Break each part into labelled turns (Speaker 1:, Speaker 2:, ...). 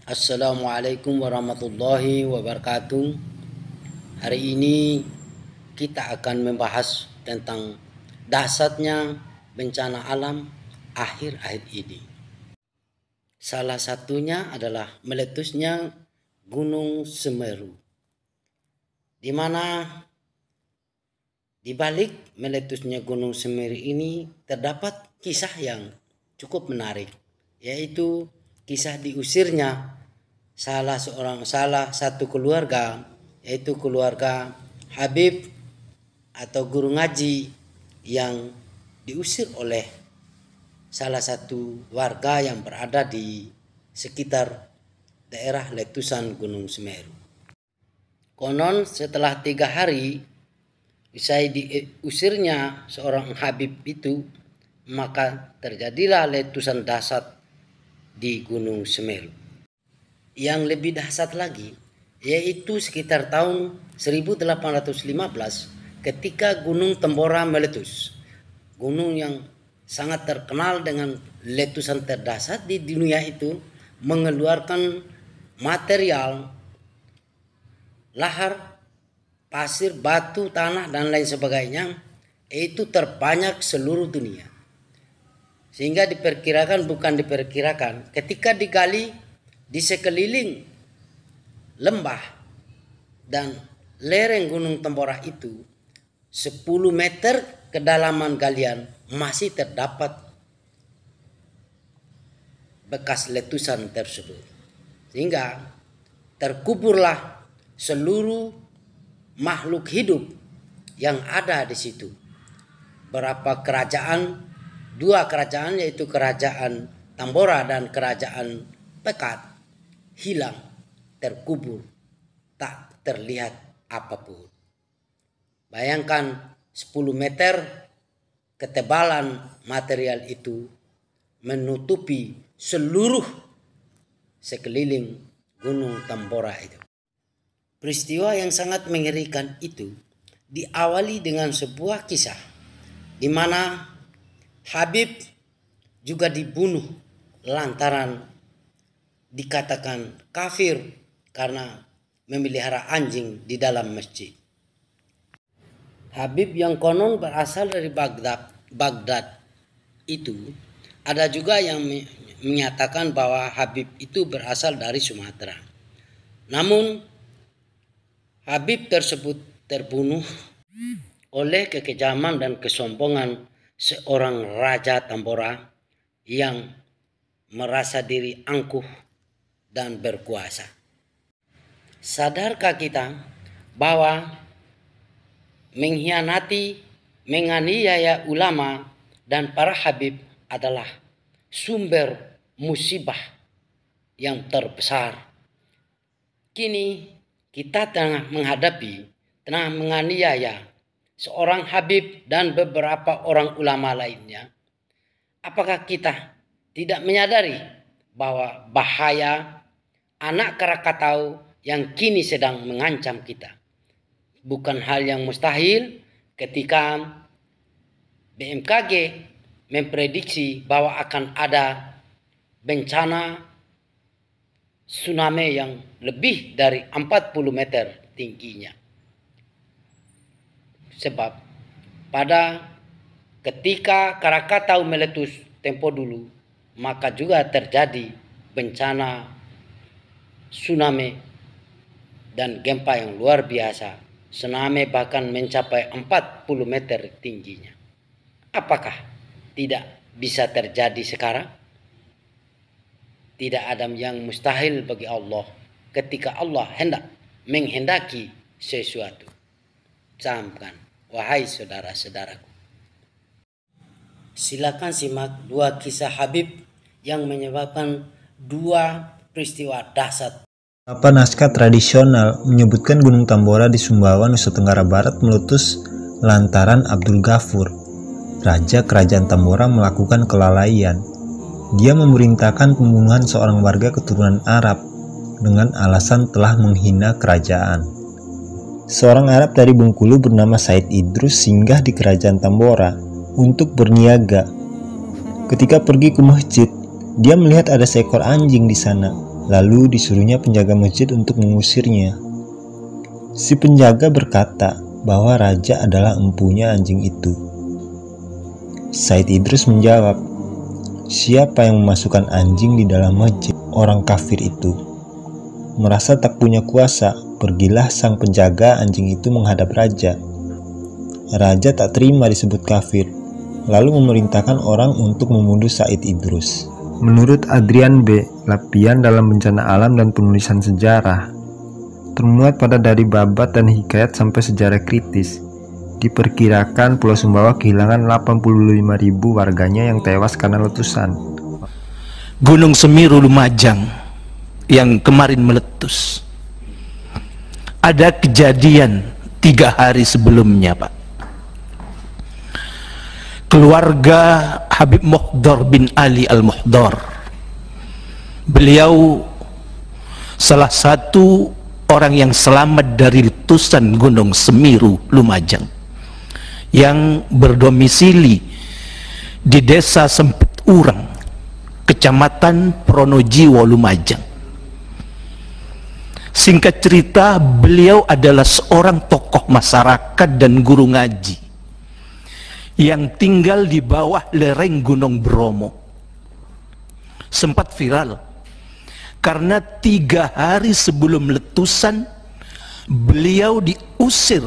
Speaker 1: Assalamualaikum warahmatullahi wabarakatuh. Hari ini kita akan membahas tentang dahsyatnya bencana alam akhir-akhir ini. Salah satunya adalah meletusnya Gunung Semeru, di mana di balik meletusnya Gunung Semeru ini terdapat kisah yang cukup menarik, yaitu kisah diusirnya salah satu keluarga, yaitu keluarga Habib atau guru ngaji yang diusir oleh salah satu warga yang berada di sekitar daerah letusan Gunung Semeru. Konon setelah 3 hari usai diusirnya seorang Habib itu, maka terjadilah letusan dahsyat di Gunung Semeru. Yang lebih dahsyat lagi, yaitu sekitar tahun 1815 ketika Gunung Tambora meletus. Gunung yang sangat terkenal dengan letusan terdahsyat di dunia itu, mengeluarkan material lahar, pasir, batu, tanah, dan lain sebagainya, itu terbanyak seluruh dunia. Sehingga ketika digali di sekeliling lembah dan lereng Gunung Tambora itu 10 meter kedalaman galian masih terdapat bekas letusan tersebut, sehingga terkuburlah seluruh makhluk hidup yang ada di situ. Dua kerajaan, yaitu kerajaan Tambora dan kerajaan Pekat, hilang, terkubur, tak terlihat apapun. Bayangkan 10 meter ketebalan material itu menutupi seluruh sekeliling Gunung Tambora itu. Peristiwa yang sangat mengerikan itu diawali dengan sebuah kisah di mana Habib juga dibunuh lantaran dikatakan kafir karena memelihara anjing di dalam masjid. Habib yang konon berasal dari Baghdad itu, ada juga yang menyatakan bahwa Habib itu berasal dari Sumatera. Namun Habib tersebut terbunuh oleh kekejaman dan kesombongan seorang raja Tambora yang merasa diri angkuh dan berkuasa. Sadarkah kita bahwa menganiaya ulama dan para habib adalah sumber musibah yang terbesar? Kini kita tengah menganiaya seorang habib dan beberapa orang ulama lainnya. Apakah kita tidak menyadari bahwa bahaya anak Krakatau yang kini sedang mengancam kita? Bukan hal yang mustahil ketika BMKG memprediksi bahwa akan ada bencana tsunami yang lebih dari 40 meter tingginya. Sebab ketika Krakatau meletus tempo dulu, maka juga terjadi bencana tsunami dan gempa yang luar biasa. Tsunami bahkan mencapai 40 meter tingginya. Apakah tidak bisa terjadi sekarang? Tidak ada yang mustahil bagi Allah ketika Allah menghendaki sesuatu. Camkan, wahai saudara-saudaraku. Silakan simak 2 kisah Habib yang menyebabkan 2 peristiwa dahsyat.
Speaker 2: Beberapa naskah tradisional menyebutkan Gunung Tambora di Sumbawa, Nusa Tenggara Barat meletus lantaran Abdul Ghafur, raja kerajaan Tambora, melakukan kelalaian. Dia memerintahkan pembunuhan seorang warga keturunan Arab dengan alasan telah menghina kerajaan. Seorang Arab dari Bengkulu bernama Said Idrus singgah di kerajaan Tambora untuk berniaga. Ketika pergi ke masjid, dia melihat ada seekor anjing di sana. Lalu disuruhnya penjaga masjid untuk mengusirnya. Si penjaga berkata bahwa raja adalah empunya anjing itu. Said Idrus menjawab, "Siapa yang memasukkan anjing di dalam masjid?" Orang kafir itu merasa tak punya kuasa. Pergilah sang penjaga anjing itu menghadap raja. Raja tak terima disebut kafir, lalu memerintahkan orang untuk membunuh Said Idrus. Menurut Adrian B. Lapian dalam Bencana Alam dan Penulisan Sejarah, termuat pada dari babat dan hikayat sampai sejarah kritis, diperkirakan Pulau Sumbawa kehilangan 85.000 warganya yang tewas karena letusan.
Speaker 3: Gunung Semeru Lumajang yang kemarin meletus, ada kejadian 3 hari sebelumnya, Pak. Keluarga Habib Mohdar bin Ali Al-Mohdar, beliau salah satu orang yang selamat dari letusan Gunung Semeru Lumajang, yang berdomisili di desa Sempit Urang, Kecamatan Pronojiwo, Lumajang. Singkat cerita, beliau adalah seorang tokoh masyarakat dan guru ngaji yang tinggal di bawah lereng Gunung Bromo. Sempat viral karena 3 hari sebelum letusan beliau diusir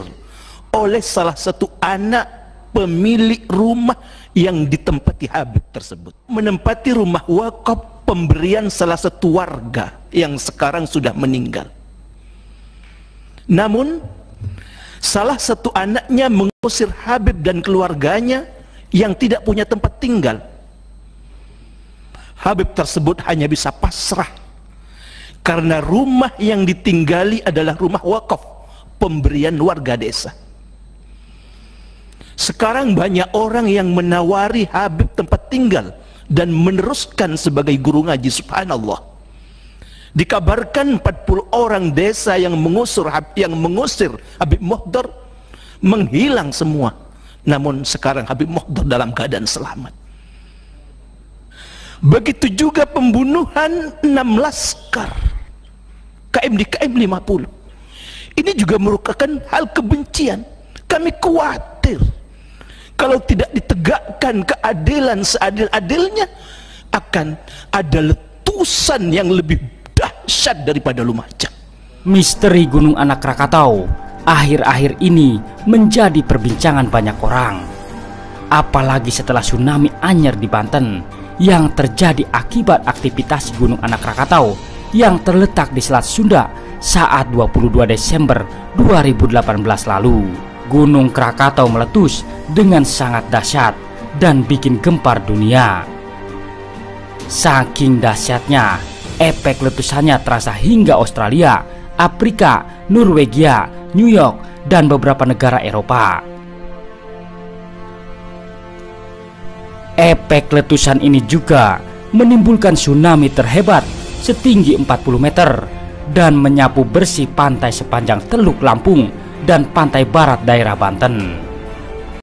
Speaker 3: oleh salah satu anak pemilik rumah yang ditempati Habib tersebut. Menempati rumah wakaf pemberian salah satu warga yang sekarang sudah meninggal. Namun salah satu anaknya mengusir Habib dan keluarganya yang tidak punya tempat tinggal. Habib tersebut hanya bisa pasrah karena rumah yang ditinggali adalah rumah wakaf pemberian warga desa. Sekarang banyak orang yang menawari Habib tempat tinggal dan meneruskan sebagai guru ngaji. Subhanallah. Dikabarkan 40 orang desa yang mengusir Habib Mohdar menghilang semua. Namun sekarang Habib Mohdar dalam keadaan selamat. Begitu juga pembunuhan 6 laskar KM di KM 50. Ini juga merupakan hal kebencian. Kami khawatir kalau tidak ditegakkan keadilan seadil-adilnya, akan ada letusan yang lebih dahsyat daripada Lumajang.
Speaker 4: Misteri Gunung Anak Krakatau akhir-akhir ini menjadi perbincangan banyak orang. Apalagi setelah tsunami anyar di Banten yang terjadi akibat aktivitas Gunung Anak Krakatau yang terletak di Selat Sunda saat 22 Desember 2018 lalu. Gunung Krakatau meletus dengan sangat dahsyat dan bikin gempar dunia. Saking dahsyatnya, efek letusannya terasa hingga Australia, Afrika, Norwegia, New York, dan beberapa negara Eropa. Efek letusan ini juga menimbulkan tsunami terhebat setinggi 40 meter dan menyapu bersih pantai sepanjang Teluk Lampung dan pantai barat daerah Banten.